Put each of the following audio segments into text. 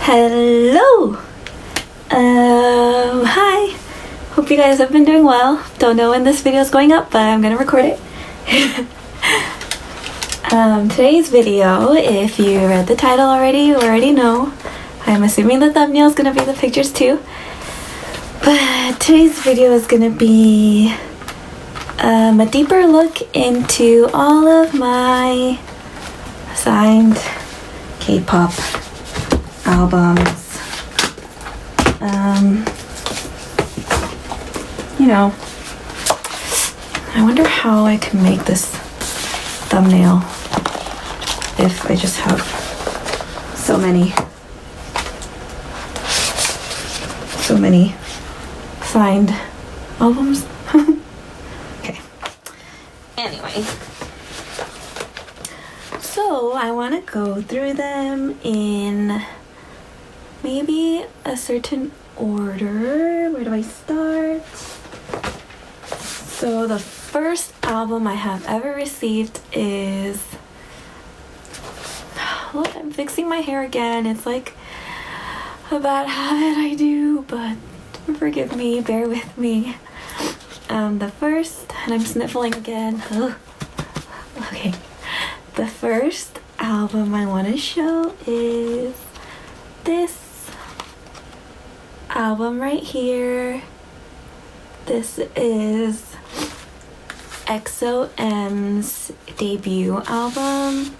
Hello! Hi! Hope you guys have been doing well. Don't know when this video is going up, but I'm gonna record it. Today's video, if you read the title already, you already know. I'm assuming the thumbnail is gonna be the pictures too. But today's video is gonna be a deeper look into all of my signed K-pop albums. You know, I wonder how I can make this thumbnail if I just have so many signed albums. Okay. Anyway, so I want to go through them in maybe a certain order. Where do I start? So the first album I have ever received is... Look, I'm fixing my hair again. It's like a bad habit I do, but forgive me, bear with me. The first, and I'm sniffling again. Okay. The first album I want to show is this album right here. This is EXO-M's debut album.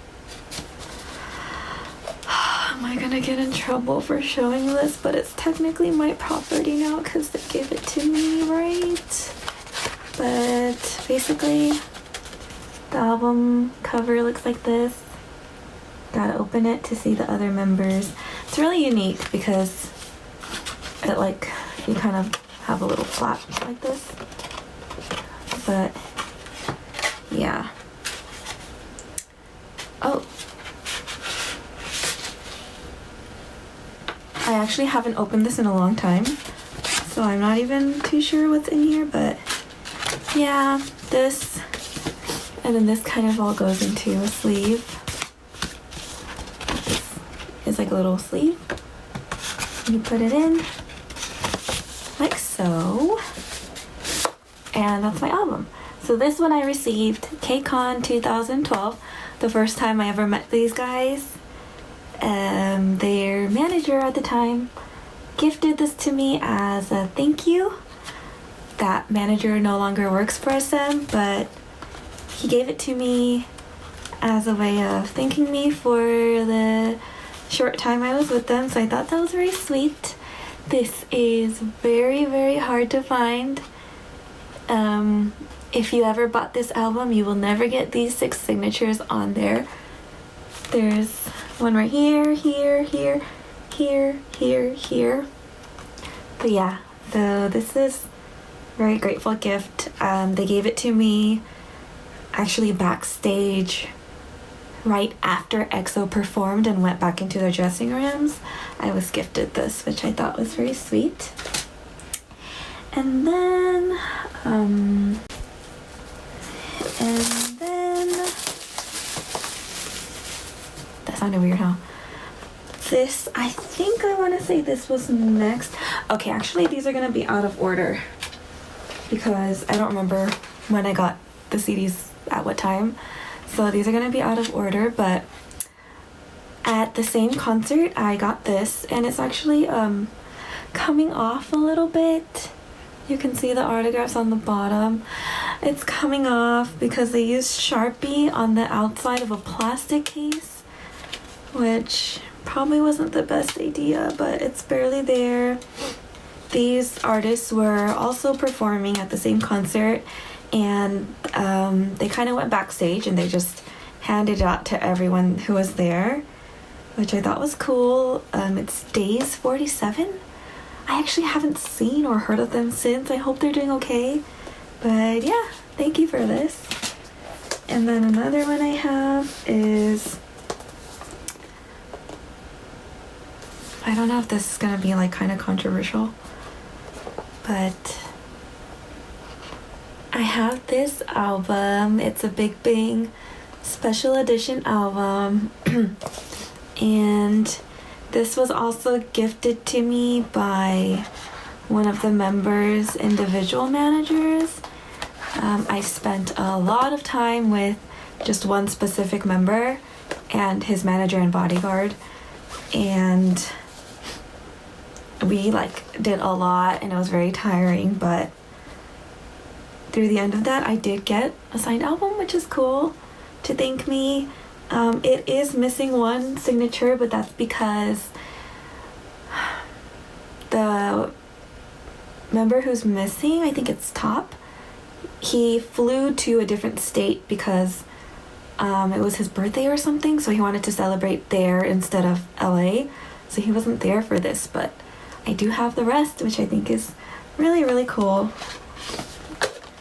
Am I gonna get in trouble for showing this? But it's technically my property now because they gave it to me, right? But basically, the album cover looks like this. Gotta open it to see the other members. It's really unique because it, like, you kind of have a little flap like this. But yeah. Oh, I actually haven't opened this in a long time, so I'm not even too sure what's in here, but yeah, this, and then this kind of all goes into a sleeve. This is like a little sleeve. You put it in like so, and that's my album. So this one I received KCON 2012, the first time I ever met these guys. Their manager at the time gifted this to me as a thank you. That manager no longer works for SM, but he gave it to me as a way of thanking me for the short time I was with them, so I thought that was very sweet. This is very, very hard to find. If you ever bought this album, you will never get these 6 signatures on there. There's one right here, here, here, here, here, here. But yeah, so this is a very grateful gift. They gave it to me actually backstage right after EXO performed and went back into their dressing rooms. I was gifted this, which I thought was very sweet. And then that sounded weird, huh? This, I think I want to say this was next. Okay, actually these are gonna be out of order because I don't remember when I got the CDs at what time. So these are gonna be out of order, but at the same concert I got this, and it's actually coming off a little bit. You can see the autographs on the bottom. It's coming off because they used Sharpie on the outside of a plastic case, which probably wasn't the best idea, but it's barely there. These artists were also performing at the same concert, and they kind of went backstage and they just handed it out to everyone who was there, which I thought was cool. It's Days 47. I actually haven't seen or heard of them since. I hope they're doing okay. But yeah, thank you for this. And then another one I have is... I don't know if this is gonna be like kind of controversial, but I have this album. It's a Big Bang special edition album. And This was also gifted to me by one of the members' individual managers. I spent a lot of time with just one specific member and his manager and bodyguard, and we like did a lot, and it was very tiring, but through the end of that I did get a signed album, which is cool, to thank me. It is missing one signature, but that's because the member who's missing, I think it's Top, he flew to a different state because it was his birthday or something, so he wanted to celebrate there instead of LA, so he wasn't there for this, but I do have the rest, which I think is really, really cool.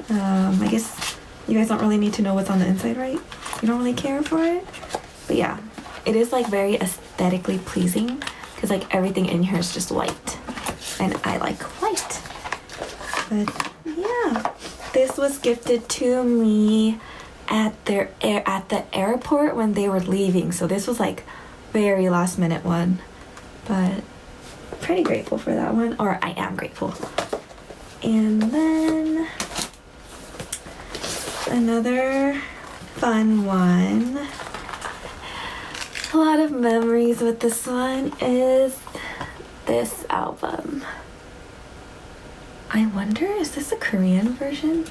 I guess you guys don't really need to know what's on the inside, right? You don't really care for it? But yeah, it is like very aesthetically pleasing because like everything in here is just white, and I like white. But yeah, this was gifted to me at the airport when they were leaving, so this was like very last minute one, but pretty grateful for that one, or I am grateful. And then another fun one, a lot of memories with this one, is this album. I wonder, is this a Korean version?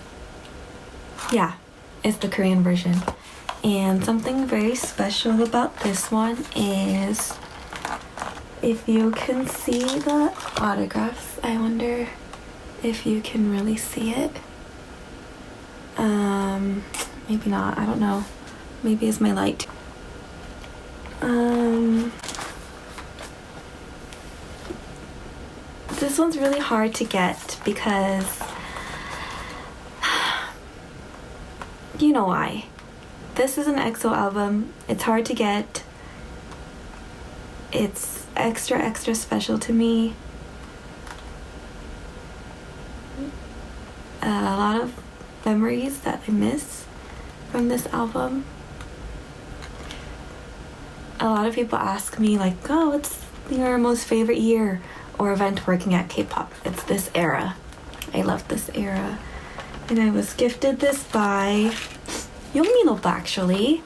Yeah, it's the Korean version. And something very special about this one is, if you can see the autographs, I wonder if you can really see it. Maybe not, I don't know. Maybe it's my light. This one's really hard to get because you know why. This is an EXO album. It's hard to get. It's extra special to me. A lot of memories that I miss from this album. A lot of people ask me like, oh, what's your most favorite year or event working at Kpop? It's this era. I love this era. And I was gifted this by Youngmin Oppa, actually,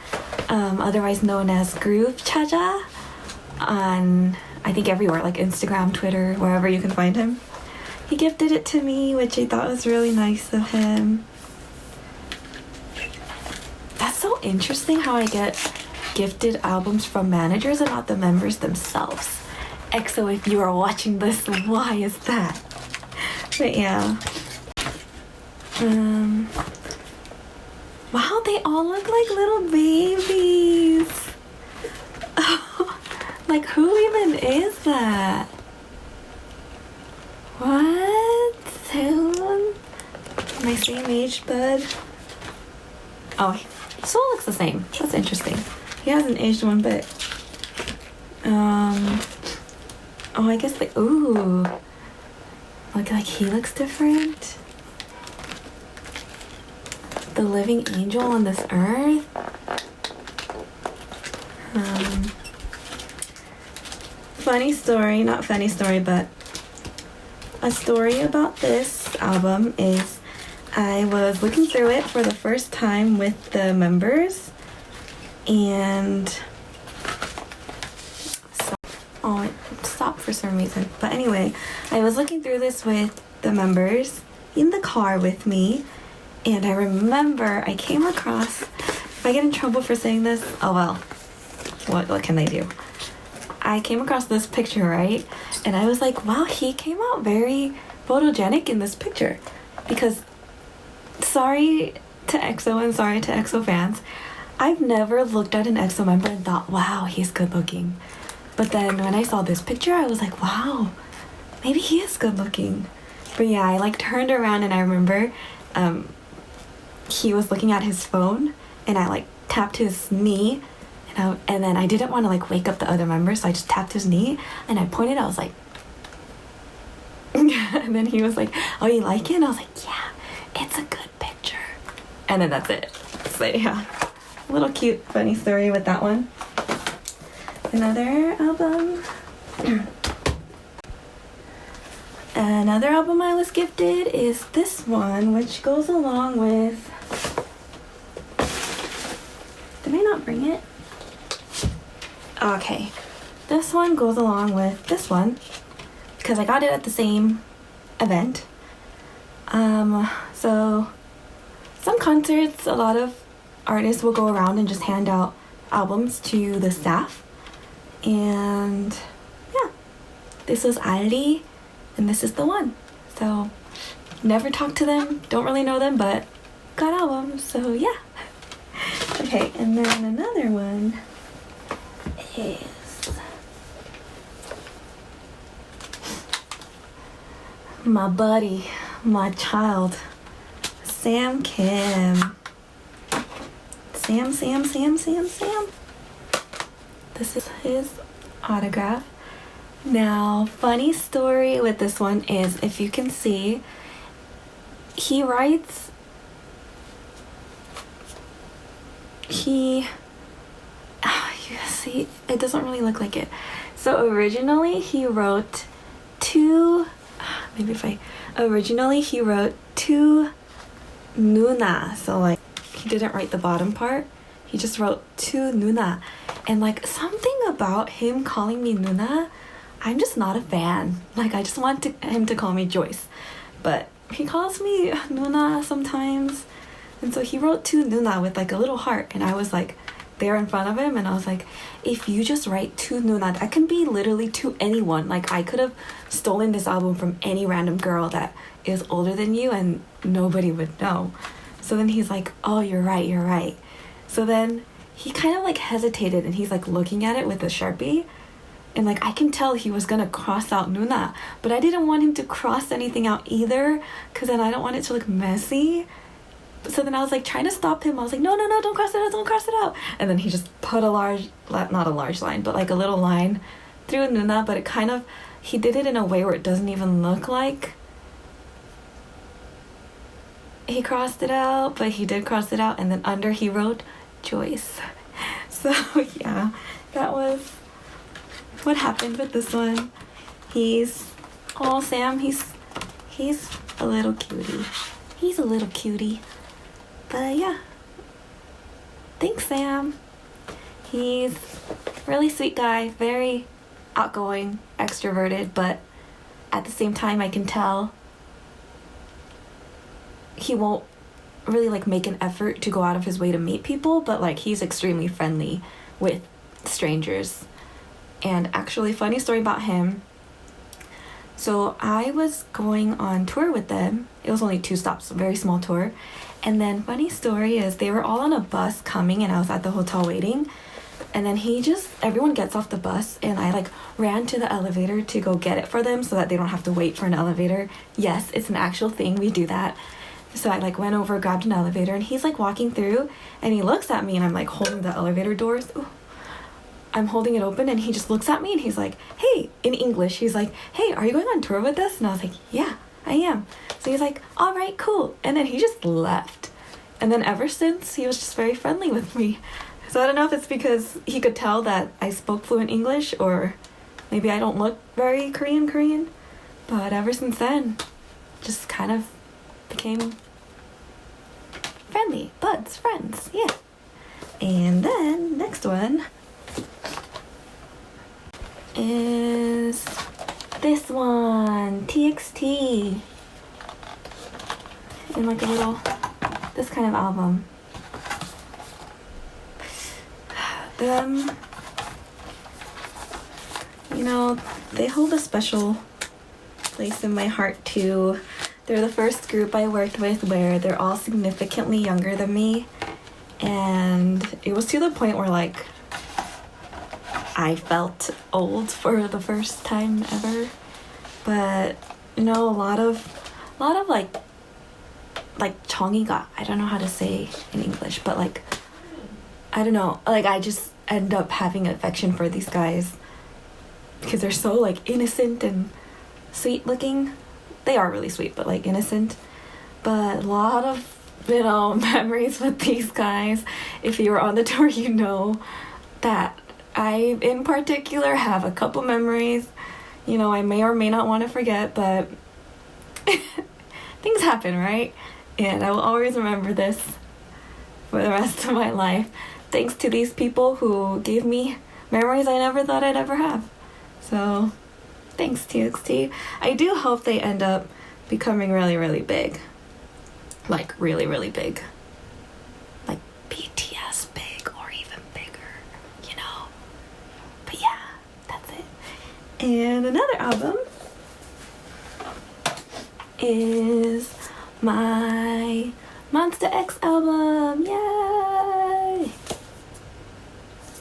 otherwise known as Groove Chaja, on I think everywhere, like Instagram, Twitter, wherever you can find him. He gifted it to me, which I thought was really nice of him. That's so interesting how I get gifted albums from managers and not the members themselves. EXO, if you are watching this, why is that? But yeah. Wow, they all look like little babies. Like, who even is that? What? Who? My same age, bud? Oh, Soul looks the same. That's interesting. He has an aged one, but oh, I guess like, ooh, like he looks different. The living angel on this earth. Funny story, not funny story, but a story about this album is I was looking through it for the first time with the members, and oh, it stopped for some reason. But anyway, I was looking through this with the members in the car with me, and I remember I came across, if I get in trouble for saying this, oh well, what can they do? I came across this picture, right? And I was like, wow, he came out very photogenic in this picture. Because, sorry to EXO and sorry to EXO fans, I've never looked at an EXO member and thought, wow, he's good looking. But then when I saw this picture, I was like, wow, maybe he is good looking. But yeah, I like turned around and I remember he was looking at his phone, and I like tapped his knee, and then I didn't want to like wake up the other members, so I just tapped his knee and I pointed. I was like, and then he was like, oh, you like it? And I was like, yeah, it's a good picture. And then that's it. So yeah, a little cute funny story with that one. Another album Another album I was gifted is this one, which goes along with... Did I not bring it? Okay. This one goes along with this one because I got it at the same event. So some concerts, a lot of artists will go around and just hand out albums to the staff. And yeah, this was Ali, and this is the one. So never talked to them, don't really know them, but got albums, so yeah. Okay, and then another one is my buddy, my child, Sam Kim. Sam. This is his autograph. Now, funny story with this one is, if you can see, he writes, you see, it doesn't really look like it. So originally he wrote to Nuna. So like, he didn't write the bottom part. He just wrote to Nuna. And like, something about him calling me Nuna, I'm just not a fan. Like, I just want him to call me Joyce. But he calls me Nuna sometimes. And so he wrote to Nuna with like a little heart. And I was like there in front of him, and I was like, if you just write to Nuna, that can be literally to anyone. Like, I could have stolen this album from any random girl that is older than you and nobody would know. So then he's like, oh, you're right. So then he kind of like hesitated, and he's like looking at it with a Sharpie, and like I can tell he was gonna cross out Nuna, but I didn't want him to cross anything out either, because then I don't want it to look messy. So then I was like trying to stop him. I was like, no, don't cross it out. And then he just put not a large line, but like a little line through Nuna, but it kind of, he did it in a way where it doesn't even look like he crossed it out, but he did cross it out. And then under he wrote Joyce. So yeah, that was what happened with this one. Sam, he's a little cutie. He's a little cutie. But yeah, thanks, Sam. He's a really sweet guy, very outgoing, extroverted, but at the same time I can tell he won't really like make an effort to go out of his way to meet people, but like he's extremely friendly with strangers. And actually, funny story about him. So I was going on tour with them. It was only 2 stops, a very small tour. And then funny story is they were all on a bus coming, and I was at the hotel waiting. And then everyone gets off the bus, and I like ran to the elevator to go get it for them so that they don't have to wait for an elevator. Yes, it's an actual thing. We do that. So I like went over, grabbed an elevator, and he's like walking through, and he looks at me, and I'm like holding the elevator doors. Ooh. I'm holding it open, and he just looks at me, and he's like, hey, in English, he's like, hey, are you going on tour with us? And I was like, yeah, I am. So he's like, all right, cool. And then he just left. And then ever since, he was just very friendly with me. So I don't know if it's because he could tell that I spoke fluent English, or maybe I don't look very Korean. But ever since then, just kind of became friendly. Buds, friends, yeah. And then, next one is this one, TXT, in like this kind of album. Them, they hold a special place in my heart too. They're the first group I worked with where they're all significantly younger than me, and it was to the point where like I felt old for the first time ever. But a lot of like 청이가, I don't know how to say in English, but like I don't know, like I just end up having affection for these guys because they're so like innocent and sweet looking. They are really sweet, but like innocent. But a lot of memories with these guys. If you were on the tour, you know that I, in particular, have a couple memories, you know, I may or may not want to forget, but things happen, right? And I will always remember this for the rest of my life, thanks to these people who gave me memories I never thought I'd ever have. So, thanks, TXT. I do hope they end up becoming really, really big. Like, really, really big. Like, BTS big or even bigger, you know? But yeah, that's it. And another album is my Monsta X album. Yay!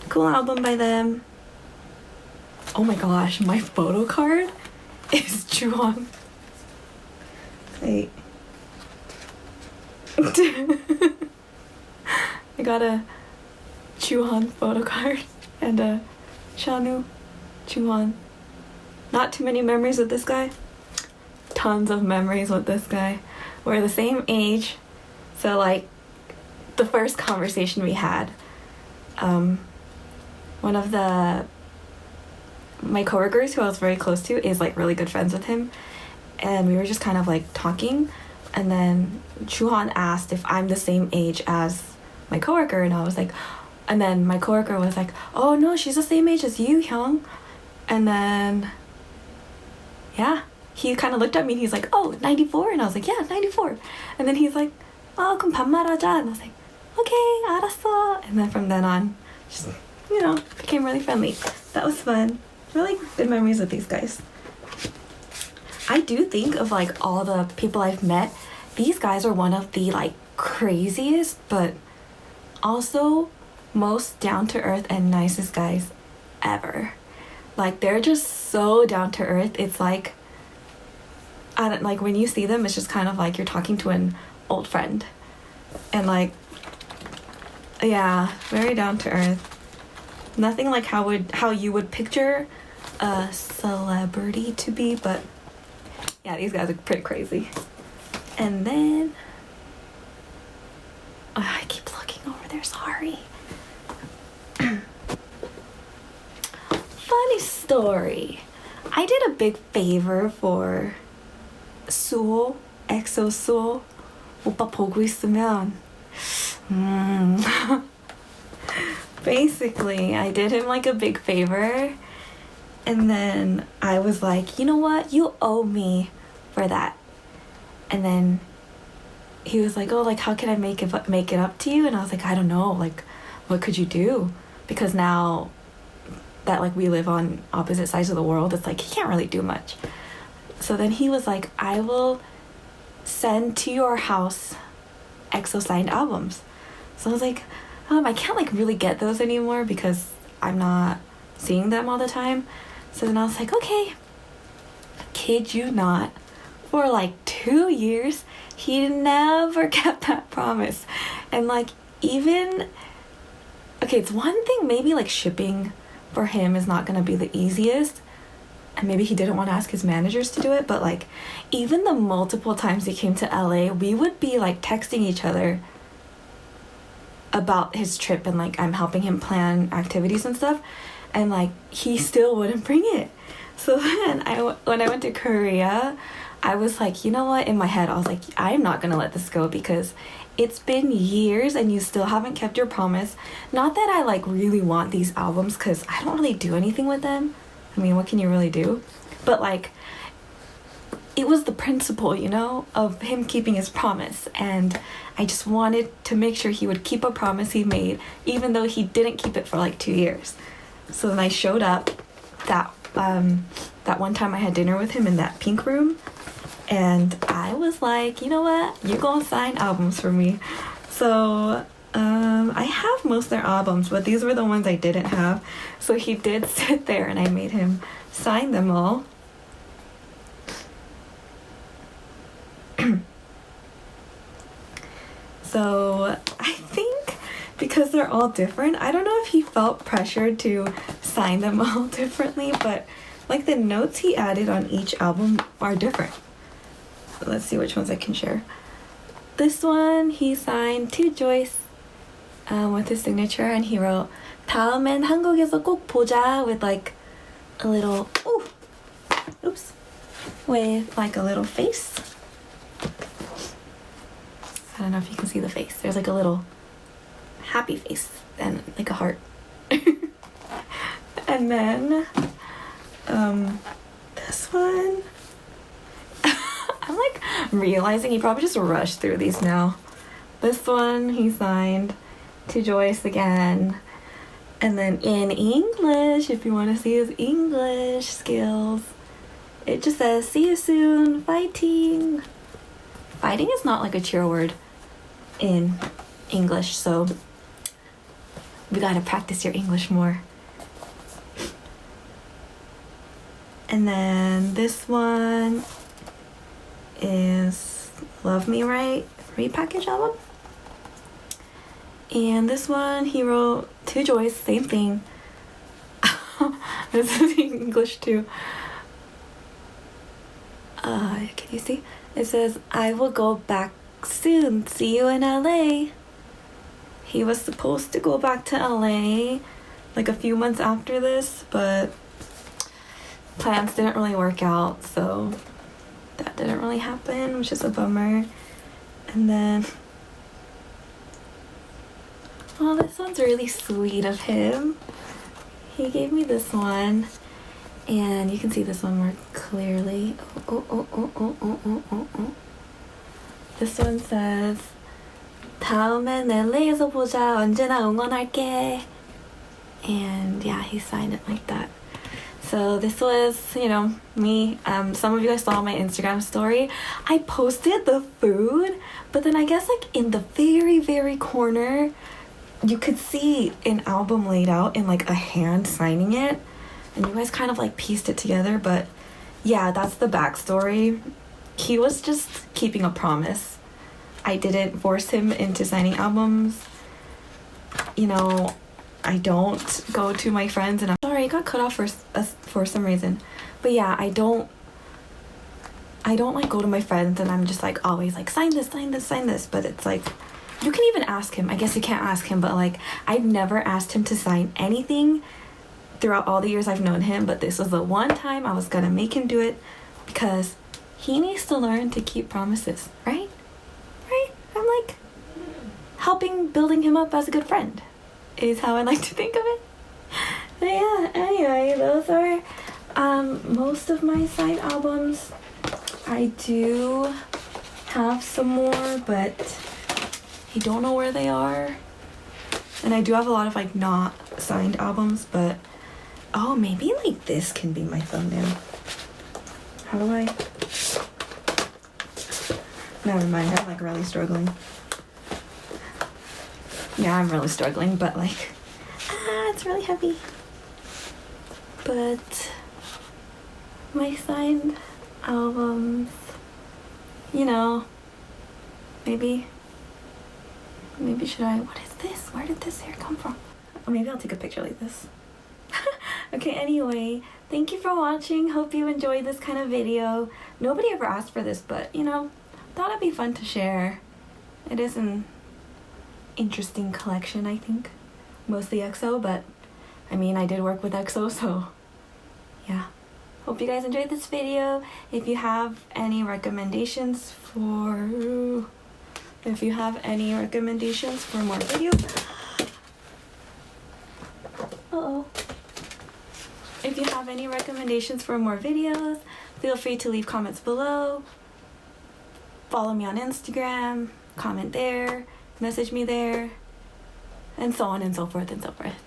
Cool album by them. Oh my gosh, my photo card is Chuan. Wait. I got a Chuan photo card and a Chanu Chuan. Not too many memories with this guy. Tons of memories with this guy. We're the same age. So like the first conversation we had, one of my coworkers who I was very close to is like really good friends with him, and we were just kind of like talking, and then Chuhan asked if I'm the same age as my coworker, and I was like, and then my coworker was like, oh no, she's the same age as you, Hyung. And then yeah, he kind of looked at me and he's like, oh, 94? And I was like, yeah, 94. And then he's like, oh, 그럼 반말하자. And I was like, okay, 알았어. And then from then on, just, you know, became really friendly. That was fun. Really good memories with these guys. I do think of like all the people I've met, these guys are one of the like craziest, but also most down-to-earth and nicest guys ever. Like, they're just so down-to-earth. It's like, I don't, like, when you see them, it's just kind of like you're talking to an old friend. And like, yeah, very down-to-earth. Nothing like how you would picture a celebrity to be, but yeah, these guys are pretty crazy. And then I keep looking over there, sorry. Funny story. I did a big favor for 수호, EXO 수호. 오빠 보고 있으면. Basically, I did him like a big favor, and then I was like, you know what, you owe me for that. And then he was like, oh, like, how can I make it up to you? And I was like, I don't know, like, what could you do? Because now that like we live on opposite sides of the world, it's like he can't really do much. So then he was like, I will send to your house EXO signed albums. So I was like, I can't like really get those anymore because I'm not seeing them all the time. So then I was like, okay, kid you not, for like 2 years he never kept that promise. And like, even okay, it's one thing maybe like shipping for him is not gonna be the easiest, and maybe he didn't want to ask his managers to do it, but like even the multiple times he came to LA, we would be like texting each other about his trip, and like I'm helping him plan activities and stuff, and like he still wouldn't bring it. So then when I went to Korea, I was like, you know what, in my head I was like, I'm not gonna let this go because it's been years and you still haven't kept your promise. Not that I like really want these albums because I don't really do anything with them. I mean, what can you really do? But like, it was the principle, you know, of him keeping his promise, and I just wanted to make sure he would keep a promise he made, even though he didn't keep it for like 2 years. So then I showed up that one time I had dinner with him in that pink room, and I was like, you know what, you're gonna sign albums for me. So I have most of their albums, but these were the ones I didn't have. So he did sit there and I made him sign them all. So I think because they're all different, I don't know if he felt pressured to sign them all differently, but like the notes he added on each album are different. So let's see which ones I can share. This one he signed to Joyce with his signature, and he wrote, 다음엔 한국에서 꼭 보자 with like a little oops with like a little face. I don't know if you can see the face. There's like a little happy face and like a heart. And then this one I'm like realizing he probably just rushed through these now. This one he signed to Joyce again. And then in English, if you want to see his English skills, it just says, see you soon, fighting. Fighting is not like a cheer word in English, so we gotta practice your English more. And then this one is Love Me Right repackage album. And this one he wrote to Joyce, same thing. This is English too. Can you see? It says, I will go back soon. See you in LA. He was supposed to go back to LA like a few months after this, but plans didn't really work out, so that didn't really happen, which is a bummer. And then oh, this one's really sweet of him. He gave me this one, and you can see this one more clearly. This one says, 다음엔 LA에서 보자. 언제나 응원할게. And yeah, he signed it like that. So this was, you know, me. Some of you guys saw my Instagram story. I posted the food, but then I guess like in the very, very corner, you could see an album laid out in like a hand signing it. And you guys kind of like pieced it together, but yeah, that's the backstory. He was just keeping a promise. I didn't force him into signing albums. You know, I don't go to my friends and I'm sorry, I got cut off for some reason. But yeah, I don't like go to my friends and I'm just like always like sign this, sign this, sign this. But it's like, you can even ask him. I guess you can't ask him, but like I've never asked him to sign anything throughout all the years I've known him, but this was the one time I was gonna make him do it because he needs to learn to keep promises, right? Right? I'm like building him up as a good friend is how I like to think of it. But yeah, anyway, those are most of my signed albums. I do have some more, but I don't know where they are. And I do have a lot of like not signed albums, but oh, maybe like this can be my thumbnail. How do I? Never mind, I'm like really struggling. Yeah, I'm really struggling, but like, it's really heavy. But my signed albums, you know, maybe should I, what is this? Where did this hair come from? Or maybe I'll take a picture like this. Okay, anyway, thank you for watching. Hope you enjoyed this kind of video. Nobody ever asked for this, but you know, thought it'd be fun to share. It is an interesting collection, I think. Mostly EXO, but I mean, I did work with EXO, so yeah. Hope you guys enjoyed this video. If you have any recommendations for more videos, if you have any recommendations for more videos, feel free to leave comments below. Follow me on Instagram, comment there, message me there, and so on and so forth and so forth.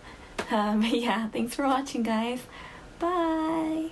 Yeah, thanks for watching, guys. Bye.